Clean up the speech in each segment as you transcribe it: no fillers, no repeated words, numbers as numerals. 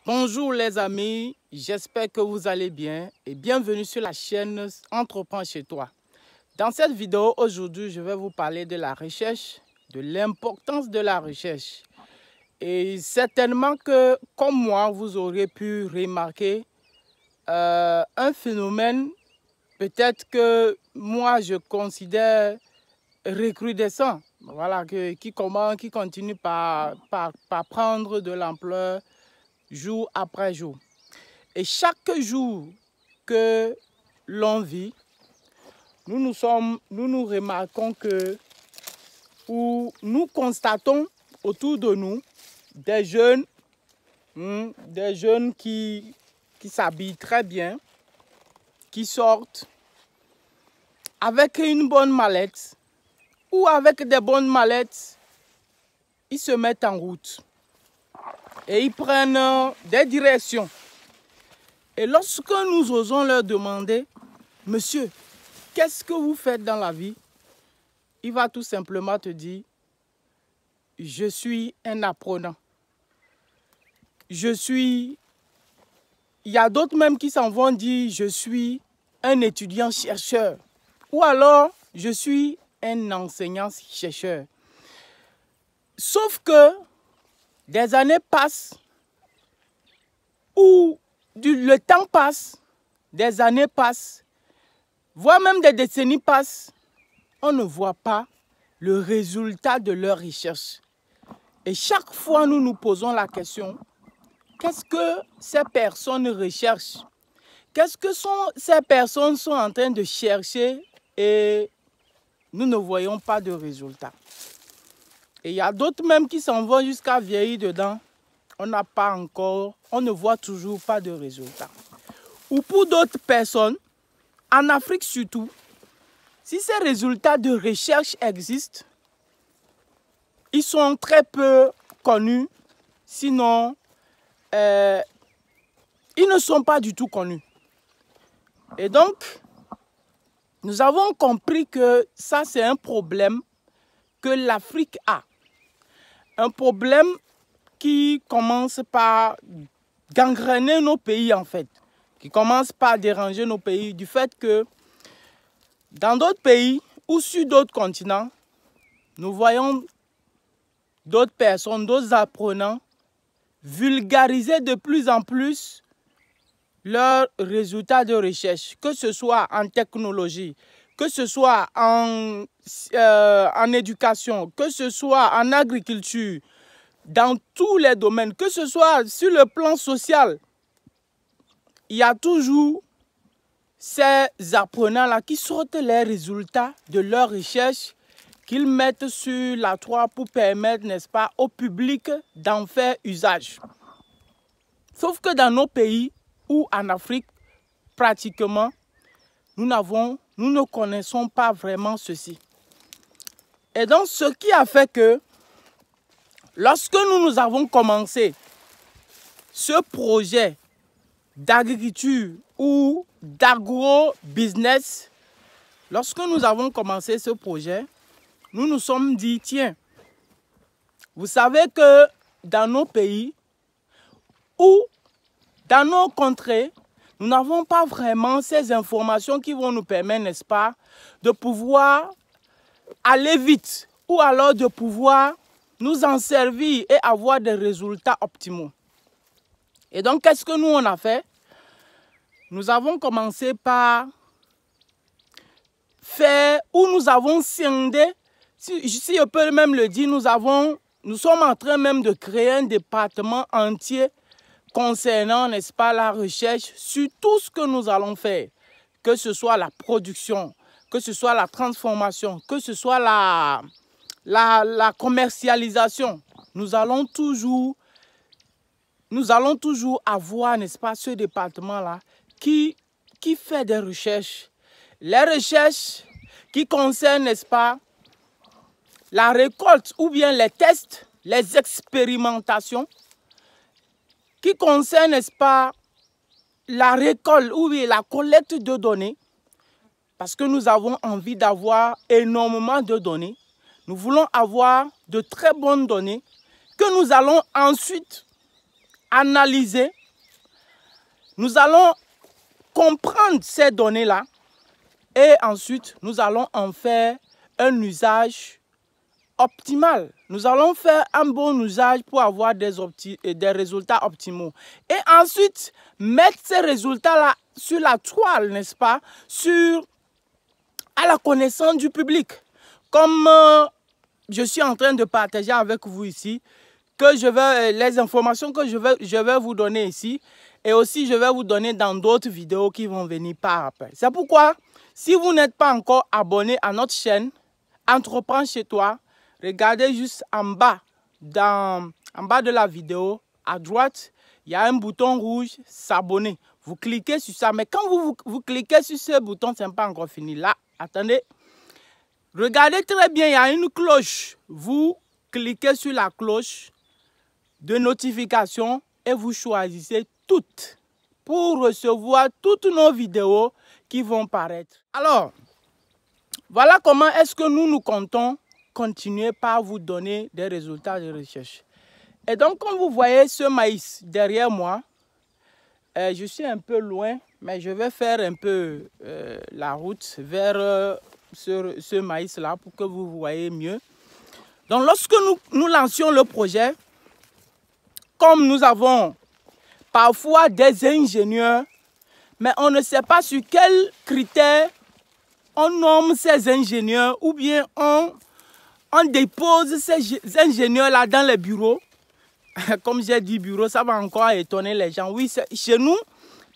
Bonjour les amis, j'espère que vous allez bien et bienvenue sur la chaîne Entreprends chez toi. Dans cette vidéo aujourd'hui, je vais vous parler de la recherche, de l'importance de la recherche. Et certainement que, comme moi, vous aurez pu remarquer un phénomène peut-être que moi je considère recrudescent, voilà, qui continue par prendre de l'ampleur jour après jour. Et chaque jour que l'on vit, nous nous remarquons que, ou nous constatons autour de nous des jeunes qui s'habillent très bien, qui sortent avec une bonne mallette ou avec des bonnes mallettes, ils se mettent en route et ils prennent des directions. Et lorsque nous osons leur demander, « Monsieur, qu'est-ce que vous faites dans la vie ?» Il va tout simplement te dire, « Je suis un apprenant. Il y a d'autres même qui s'en vont dire, « Je suis un étudiant-chercheur. » Ou alors, « Je suis un enseignant-chercheur. » Sauf que des années passent, ou le temps passe, des années passent, voire même des décennies passent, on ne voit pas le résultat de leur recherche. Et chaque fois, nous nous posons la question, qu'est-ce que ces personnes recherchent? Qu'est-ce que ces personnes sont en train de chercher et nous ne voyons pas de résultat? Et il y a d'autres même qui s'en vont jusqu'à vieillir dedans. On ne voit toujours pas de résultat. Ou pour d'autres personnes, en Afrique surtout, si ces résultats de recherche existent, ils sont très peu connus, sinon ils ne sont pas du tout connus. Et donc, nous avons compris que ça c'est un problème que l'Afrique a. Un problème qui commence par gangréner nos pays en fait, qui commence par déranger nos pays du fait que dans d'autres pays ou sur d'autres continents, nous voyons d'autres personnes, d'autres apprenants vulgariser de plus en plus leurs résultats de recherche, que ce soit en technologie, que ce soit en éducation, que ce soit en agriculture, dans tous les domaines, que ce soit sur le plan social. Il y a toujours ces apprenants-là qui sortent les résultats de leurs recherches qu'ils mettent sur la toile pour permettre, n'est-ce pas, au public d'en faire usage. Sauf que dans nos pays ou en Afrique, pratiquement, nous ne connaissons pas vraiment ceci. Et donc, ce qui a fait que, lorsque nous avons commencé ce projet d'agriculture ou d'agro-business, lorsque nous avons commencé ce projet, nous nous sommes dit, tiens, vous savez que dans nos pays ou dans nos contrées, nous n'avons pas vraiment ces informations qui vont nous permettre, n'est-ce pas, de pouvoir aller vite ou alors de pouvoir nous en servir et avoir des résultats optimaux. Et donc, qu'est-ce que nous on a fait? Nous avons commencé par faire, ou nous avons scindé, si je peux même le dire, nous sommes en train même de créer un département entier concernant, n'est-ce pas, la recherche sur tout ce que nous allons faire, que ce soit la production, que ce soit la transformation, que ce soit la commercialisation. Nous allons toujours avoir, n'est-ce pas, ce département-là qui fait des recherches. Les recherches qui concernent, n'est-ce pas, la récolte ou bien les tests, les expérimentations, qui concerne, n'est-ce pas, la récolte ou la collecte de données, parce que nous avons envie d'avoir énormément de données. Nous voulons avoir de très bonnes données que nous allons ensuite analyser, nous allons comprendre ces données-là et ensuite nous allons en faire un usage optimal. Nous allons faire un bon usage pour avoir des résultats optimaux. Et ensuite, mettre ces résultats-là sur la toile, n'est-ce pas, à la connaissance du public. Comme je suis en train de partager avec vous ici, les informations que je vais vous donner ici, et aussi je vais vous donner dans d'autres vidéos qui vont venir par après. C'est pourquoi, si vous n'êtes pas encore abonné à notre chaîne, Entreprends chez toi, regardez juste en bas de la vidéo, à droite, il y a un bouton rouge, s'abonner. Vous cliquez sur ça, mais quand vous cliquez sur ce bouton, ce n'est pas encore fini. Là, attendez. Regardez très bien, il y a une cloche. Vous cliquez sur la cloche de notification et vous choisissez toutes pour recevoir toutes nos vidéos qui vont paraître. Alors, voilà comment est-ce que nous comptons continuer par vous donner des résultats de recherche. Et donc, comme vous voyez ce maïs derrière moi, je suis un peu loin, mais je vais faire un peu la route vers ce maïs-là pour que vous voyez mieux. Donc, lorsque nous lancions le projet, comme nous avons parfois des ingénieurs, mais on ne sait pas sur quels critères on nomme ces ingénieurs ou bien on dépose ces ingénieurs-là dans les bureaux. Comme j'ai dit bureau, ça va encore étonner les gens. Oui, chez nous,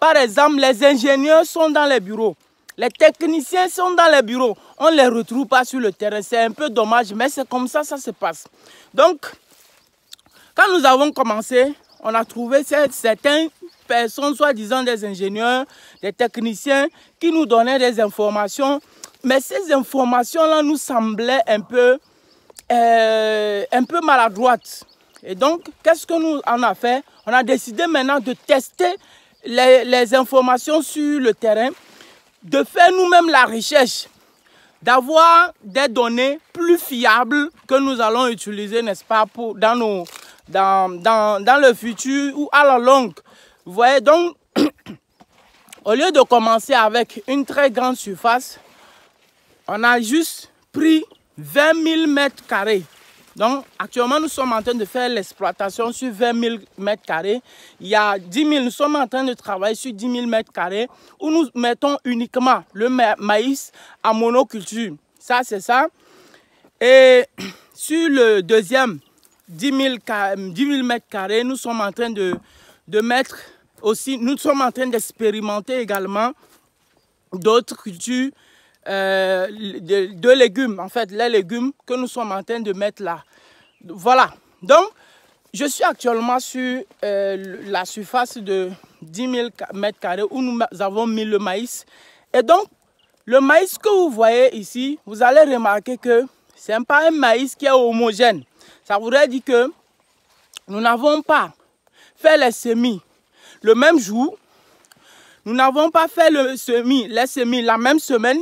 par exemple, les ingénieurs sont dans les bureaux. Les techniciens sont dans les bureaux. On ne les retrouve pas sur le terrain. C'est un peu dommage, mais c'est comme ça, ça se passe. Donc, quand nous avons commencé, on a trouvé certaines personnes, soi-disant des ingénieurs, des techniciens, qui nous donnaient des informations. Mais ces informations-là nous semblaient un peu maladroites. Et donc, qu'est-ce que nous en a fait? On a décidé maintenant de tester les informations sur le terrain, de faire nous-mêmes la recherche, d'avoir des données plus fiables que nous allons utiliser, n'est-ce pas, dans le futur ou à la longue. Vous voyez, donc, au lieu de commencer avec une très grande surface, on a juste pris 20 000 mètres carrés. Donc, actuellement, nous sommes en train de faire l'exploitation sur 20 000 mètres carrés. Il y a 10 000, nous sommes en train de travailler sur 10 000 mètres carrés où nous mettons uniquement le maïs en monoculture. Ça, c'est ça. Et sur le deuxième 10 000 mètres carrés, nous sommes en train de mettre aussi, nous sommes en train d'expérimenter également d'autres cultures de légumes, en fait, les légumes que nous sommes en train de mettre là. Voilà. Donc, je suis actuellement sur la surface de 10 000 mètres carrés où nous avons mis le maïs. Et donc, le maïs que vous voyez ici, vous allez remarquer que ce n'est pas un maïs qui est homogène. Ça voudrait dire que nous n'avons pas fait les semis le même jour. Nous n'avons pas fait les semis la même semaine.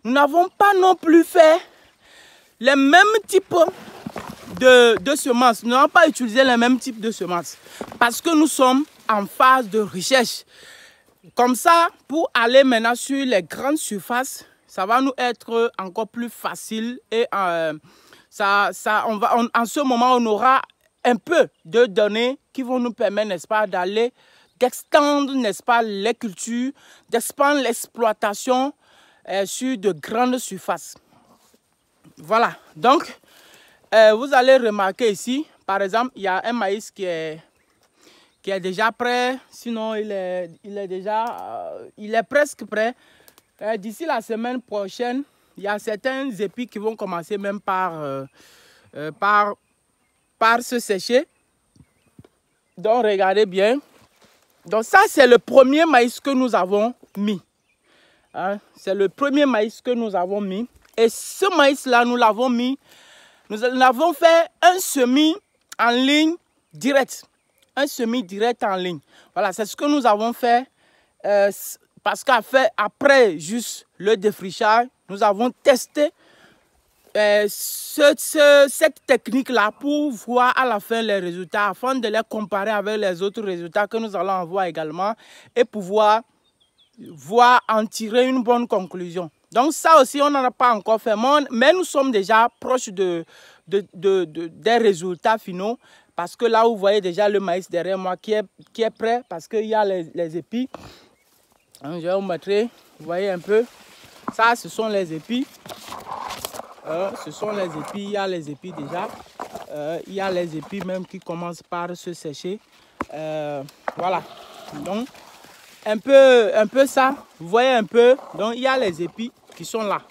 Nous n'avons pas non plus fait les mêmes types de semences. Nous n'avons pas utilisé les mêmes types de semences parce que nous sommes en phase de recherche. Comme ça, pour aller maintenant sur les grandes surfaces, ça va nous être encore plus facile et en ce moment, on aura un peu de données qui vont nous permettre, n'est-ce pas, d'extendre, n'est-ce pas, les cultures, d'expandre l'exploitation sur de grandes surfaces. Voilà, donc vous allez remarquer ici, par exemple, il y a un maïs qui est déjà prêt, sinon il est presque prêt. D'ici la semaine prochaine, il y a certains épis qui vont commencer même par se sécher. Donc regardez bien. Donc ça, c'est le premier maïs que nous avons mis. Hein? C'est le premier maïs que nous avons mis. Et ce maïs-là, nous l'avons mis. Nous avons fait un semis en ligne direct. Un semis direct en ligne. Voilà, c'est ce que nous avons fait. Parce qu'après juste le défrichage, nous avons testé cette technique-là pour voir à la fin les résultats, afin de les comparer avec les autres résultats que nous allons en voir également et pouvoir en tirer une bonne conclusion. Donc ça aussi, on n'en a pas encore fait, mais nous sommes déjà proches des résultats finaux, parce que là, vous voyez déjà le maïs derrière moi qui est prêt, parce qu'il y a les épis. Je vais vous montrer, vous voyez un peu, ça ce sont les épis. Ce sont les épis, il y a les épis déjà. Il y a les épis même qui commencent par se sécher. Voilà, donc un peu ça, vous voyez un peu, donc il y a les épis qui sont là.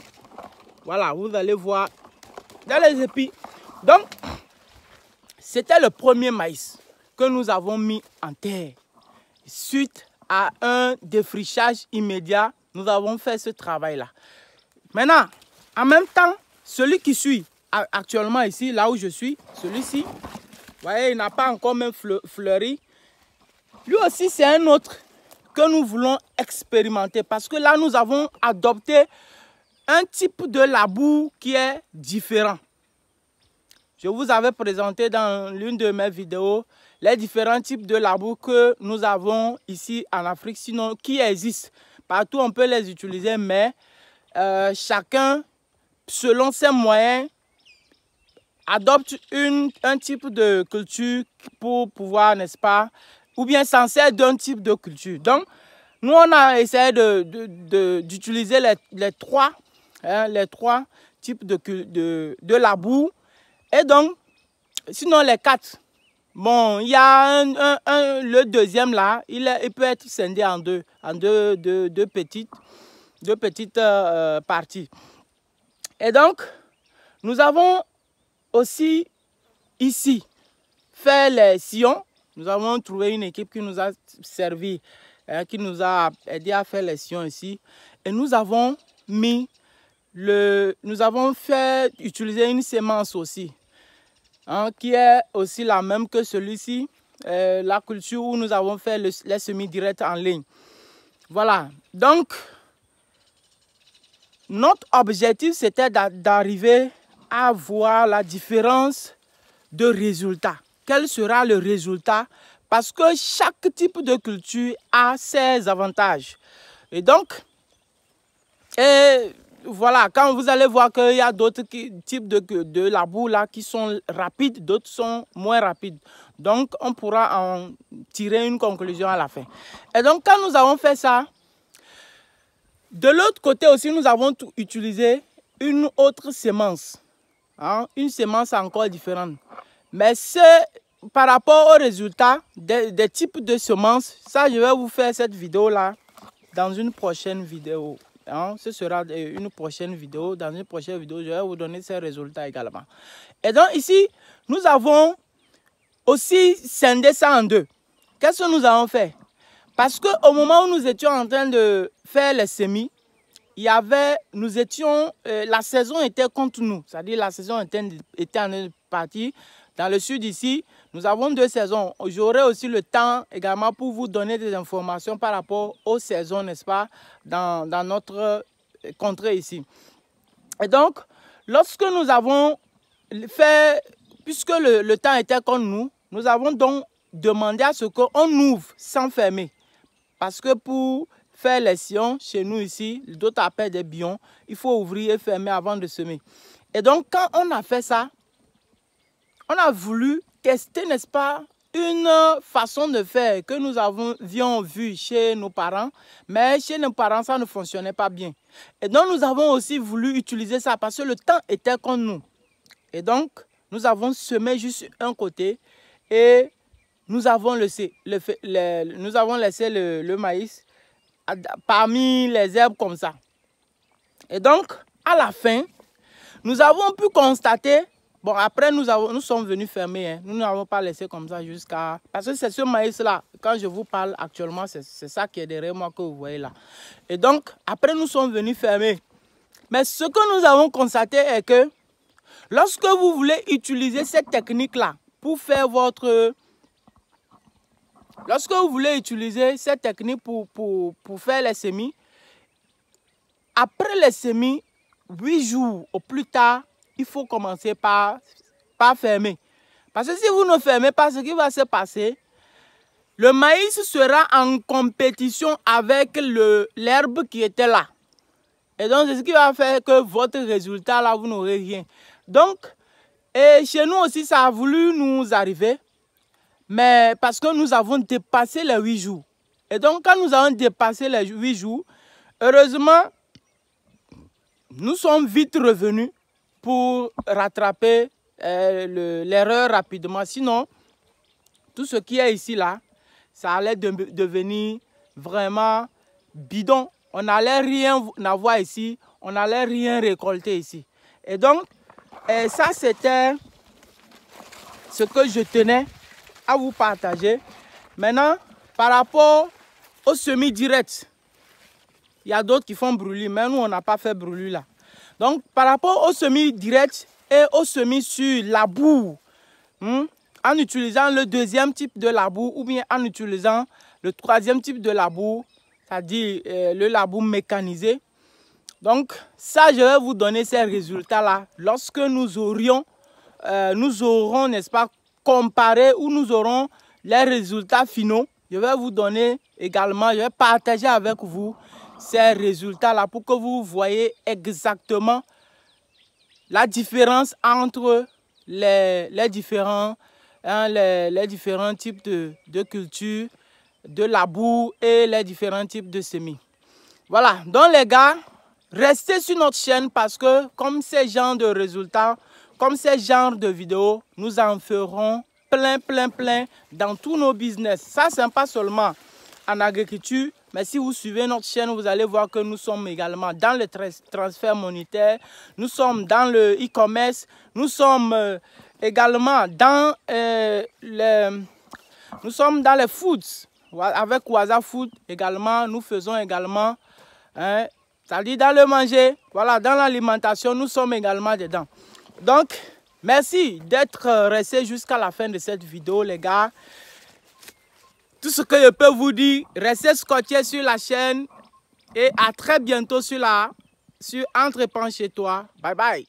Voilà, vous allez voir dans les épis. Donc, c'était le premier maïs que nous avons mis en terre. Suite à un défrichage immédiat, nous avons fait ce travail-là. Maintenant, en même temps, celui qui suit actuellement ici, là où je suis, celui-ci, vous voyez, il n'a pas encore même fleuri. Lui aussi, c'est un autre que nous voulons expérimenter, parce que là, nous avons adopté un type de labour qui est différent. Je vous avais présenté dans l'une de mes vidéos les différents types de labour que nous avons ici en Afrique, sinon qui existent. Partout, on peut les utiliser, mais chacun, selon ses moyens, adopte un type de culture pour pouvoir, n'est-ce pas, ou bien s'en d'un type de culture. Donc, nous, on a essayé d'utiliser les trois types de labour. Et donc, sinon les quatre. Bon, il y a le deuxième là, il peut être scindé en deux petites parties. Et donc, nous avons aussi ici fait les sillons. Nous avons trouvé une équipe qui nous a servi, qui nous a aidé à faire les sillons ici. Et nous avons fait utiliser une sémence aussi, qui est aussi la même que celui-ci, la culture où nous avons fait les semis directs en ligne. Voilà, donc notre objectif c'était d'arriver à voir la différence de résultats. Quel sera le résultat? Parce que chaque type de culture a ses avantages. Et donc, voilà, quand vous allez voir qu'il y a d'autres types de labour là qui sont rapides, d'autres sont moins rapides. Donc, on pourra en tirer une conclusion à la fin. Et donc, quand nous avons fait ça, de l'autre côté aussi, nous avons utilisé une autre sémence. Une sémence encore différente. Mais c'est par rapport aux résultats des types de semences. Ça, je vais vous faire cette vidéo-là dans une prochaine vidéo. Ce sera une prochaine vidéo. Dans une prochaine vidéo, je vais vous donner ces résultats également. Et donc ici, nous avons aussi scindé ça en deux. Qu'est-ce que nous avons fait? Parce qu'au moment où nous étions en train de faire les semis, la saison était contre nous. C'est-à-dire la saison était en train de partir. Dans le sud ici, nous avons 2 saisons. J'aurai aussi le temps également pour vous donner des informations par rapport aux saisons, n'est-ce pas, dans notre contrée ici. Et donc, lorsque nous avons fait, puisque le temps était contre nous, nous avons donc demandé à ce qu'on ouvre sans fermer. Parce que pour faire les sillons, chez nous ici, d'autres appellent des bions, il faut ouvrir et fermer avant de semer. Et donc, quand on a fait ça, on a voulu tester, n'est-ce pas, une façon de faire que nous avions vu chez nos parents, mais chez nos parents, ça ne fonctionnait pas bien. Et donc, nous avons aussi voulu utiliser ça parce que le temps était contre nous. Et donc, nous avons semé juste un côté et nous avons laissé le maïs parmi les herbes comme ça. Et donc, à la fin, nous avons pu constater. Bon, après, nous sommes venus fermer. Nous n'avons pas laissé comme ça jusqu'à... Parce que c'est ce maïs-là, quand je vous parle actuellement, c'est ça qui est derrière moi que vous voyez là. Et donc, après, nous sommes venus fermer. Mais ce que nous avons constaté est que lorsque vous voulez utiliser cette technique-là pour faire votre... Lorsque vous voulez utiliser cette technique pour faire les semis, après les semis, 8 jours au plus tard, il faut commencer par fermer. Parce que si vous ne fermez pas, ce qui va se passer, le maïs sera en compétition avec l'herbe qui était là. Et donc, c'est ce qui va faire que votre résultat, là, vous n'aurez rien. Donc, et chez nous aussi, ça a voulu nous arriver. Mais parce que nous avons dépassé les 8 jours. Et donc, quand nous avons dépassé les 8 jours, heureusement, nous sommes vite revenus pour rattraper l'erreur rapidement. Sinon, tout ce qui est ici, là, ça allait devenir vraiment bidon. On n'allait rien avoir ici, on n'allait rien récolter ici. Et donc, ça c'était ce que je tenais à vous partager. Maintenant, par rapport au semis direct, il y a d'autres qui font brûlis, mais nous, on n'a pas fait brûlis là. Donc, par rapport au semis direct et au semis sur labour, en utilisant le deuxième type de labour ou bien en utilisant le troisième type de labour, c'est-à-dire le labour mécanisé. Donc, ça, je vais vous donner ces résultats-là lorsque nous aurons, n'est-ce pas, comparé ou nous aurons les résultats finaux. Je vais vous donner également, je vais partager avec vous ces résultats-là pour que vous voyez exactement la différence entre les différents types de cultures, de labour et les différents types de semis. Voilà, donc les gars, restez sur notre chaîne parce que comme ces genres de résultats, comme ces genres de vidéos, nous en ferons plein dans tous nos business. Ça, c'est pas seulement en agriculture, mais si vous suivez notre chaîne, vous allez voir que nous sommes également dans le transfert monétaire, nous sommes dans le e-commerce, nous sommes également dans les foods. Avec Waza Food également, nous faisons également, c'est-à-dire dans le manger, voilà, dans l'alimentation, nous sommes également dedans. Donc, merci d'être resté jusqu'à la fin de cette vidéo, les gars. Tout ce que je peux vous dire, restez scotchés sur la chaîne et à très bientôt sur Entreprends chez toi. Bye bye.